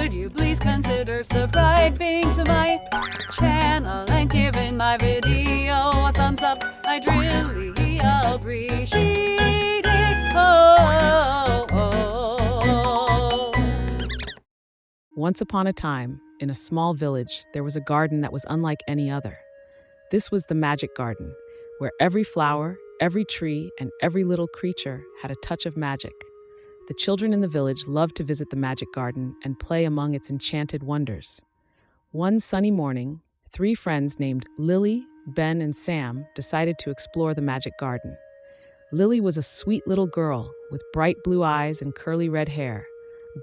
Could you please consider subscribing to my channel and giving my video a thumbs up? I'd really appreciate it. Once upon a time, in a small village, there was a garden that was unlike any other. This was the magic garden, where every flower, every tree, and every little creature had a touch of magic. The children in the village loved to visit the magic garden and play among its enchanted wonders. One sunny morning, 3 friends named Lily, Ben, and Sam decided to explore the magic garden. Lily was a sweet little girl with bright blue eyes and curly red hair.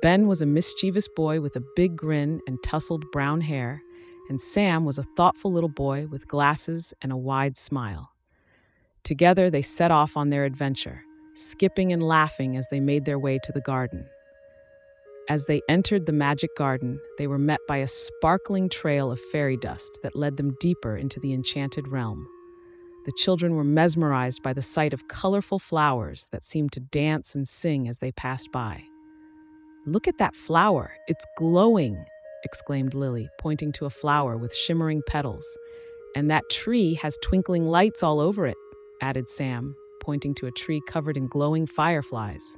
Ben was a mischievous boy with a big grin and tousled brown hair, and Sam was a thoughtful little boy with glasses and a wide smile. Together, they set off on their adventure, skipping and laughing as they made their way to the garden. As they entered the magic garden, they were met by a sparkling trail of fairy dust that led them deeper into the enchanted realm. The children were mesmerized by the sight of colorful flowers that seemed to dance and sing as they passed by. "Look at that flower, it's glowing," exclaimed Lily, pointing to a flower with shimmering petals. "And that tree has twinkling lights all over it," added Sam, pointing to a tree covered in glowing fireflies.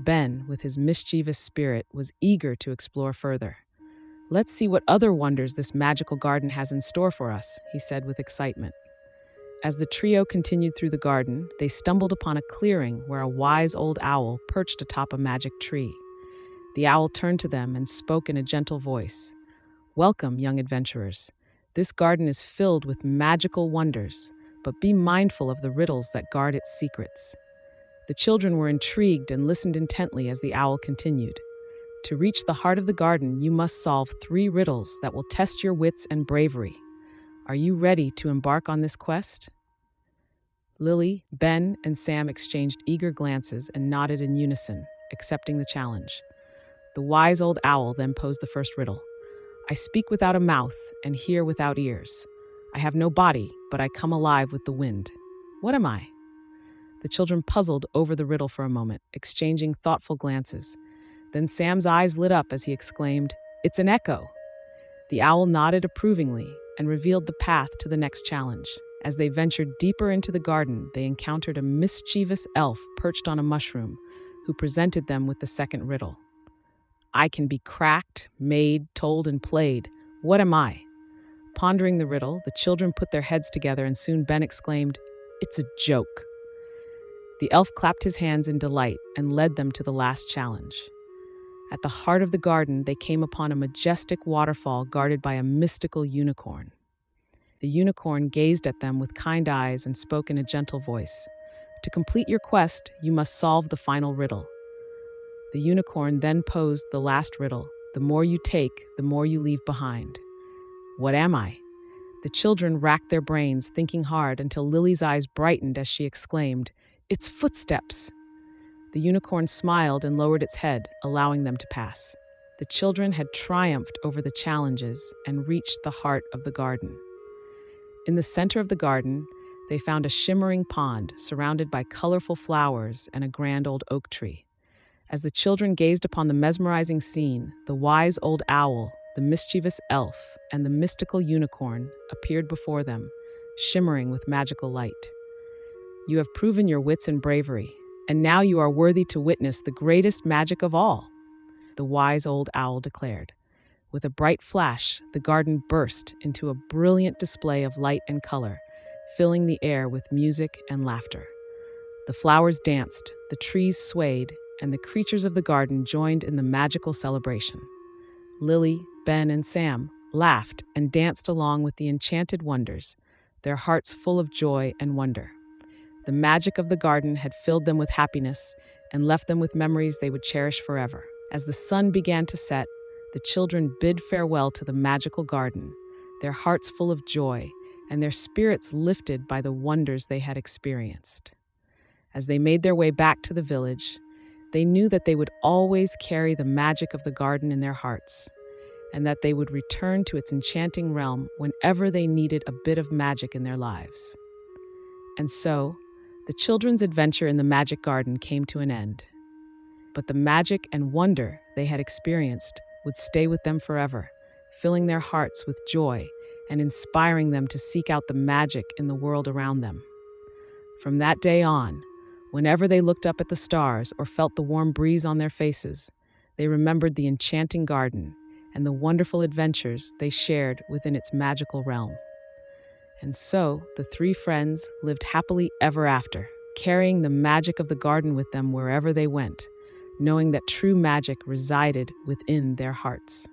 Ben, with his mischievous spirit, was eager to explore further. "Let's see what other wonders this magical garden has in store for us," he said with excitement. As the trio continued through the garden, they stumbled upon a clearing where a wise old owl perched atop a magic tree. The owl turned to them and spoke in a gentle voice. "Welcome, young adventurers. This garden is filled with magical wonders, but be mindful of the riddles that guard its secrets." The children were intrigued and listened intently as the owl continued. "To reach the heart of the garden, you must solve 3 riddles that will test your wits and bravery. Are you ready to embark on this quest?" Lily, Ben, and Sam exchanged eager glances and nodded in unison, accepting the challenge. The wise old owl then posed the first riddle. "I speak without a mouth and hear without ears. I have no body, but I come alive with the wind. What am I?" The children puzzled over the riddle for a moment, exchanging thoughtful glances. Then Sam's eyes lit up as he exclaimed, "It's an echo!" The owl nodded approvingly and revealed the path to the next challenge. As they ventured deeper into the garden, they encountered a mischievous elf perched on a mushroom, who presented them with the second riddle. "I can be cracked, made, told, and played. What am I?" Pondering the riddle, the children put their heads together and soon Ben exclaimed, "It's a joke." The elf clapped his hands in delight and led them to the last challenge. At the heart of the garden, they came upon a majestic waterfall guarded by a mystical unicorn. The unicorn gazed at them with kind eyes and spoke in a gentle voice. "To complete your quest, you must solve the final riddle." The unicorn then posed the last riddle. "The more you take, the more you leave behind." "What am I?" The children racked their brains, thinking hard, until Lily's eyes brightened as she exclaimed, "It's footsteps!" The unicorn smiled and lowered its head, allowing them to pass. The children had triumphed over the challenges and reached the heart of the garden. In the center of the garden, they found a shimmering pond surrounded by colorful flowers and a grand old oak tree. As the children gazed upon the mesmerizing scene, the wise old owl, the mischievous elf, and the mystical unicorn appeared before them, shimmering with magical light. "You have proven your wits and bravery, and now you are worthy to witness the greatest magic of all," the wise old owl declared. With a bright flash, the garden burst into a brilliant display of light and color, filling the air with music and laughter. The flowers danced, the trees swayed, and the creatures of the garden joined in the magical celebration. Lily, Ben, and Sam laughed and danced along with the enchanted wonders, their hearts full of joy and wonder. The magic of the garden had filled them with happiness and left them with memories they would cherish forever. As the sun began to set, the children bid farewell to the magical garden, their hearts full of joy and their spirits lifted by the wonders they had experienced. As they made their way back to the village, they knew that they would always carry the magic of the garden in their hearts, and that they would return to its enchanting realm whenever they needed a bit of magic in their lives. And so, the children's adventure in the magic garden came to an end. But the magic and wonder they had experienced would stay with them forever, filling their hearts with joy and inspiring them to seek out the magic in the world around them. From that day on, whenever they looked up at the stars or felt the warm breeze on their faces, they remembered the enchanting garden and the wonderful adventures they shared within its magical realm. And so, the three friends lived happily ever after, carrying the magic of the garden with them wherever they went, knowing that true magic resided within their hearts.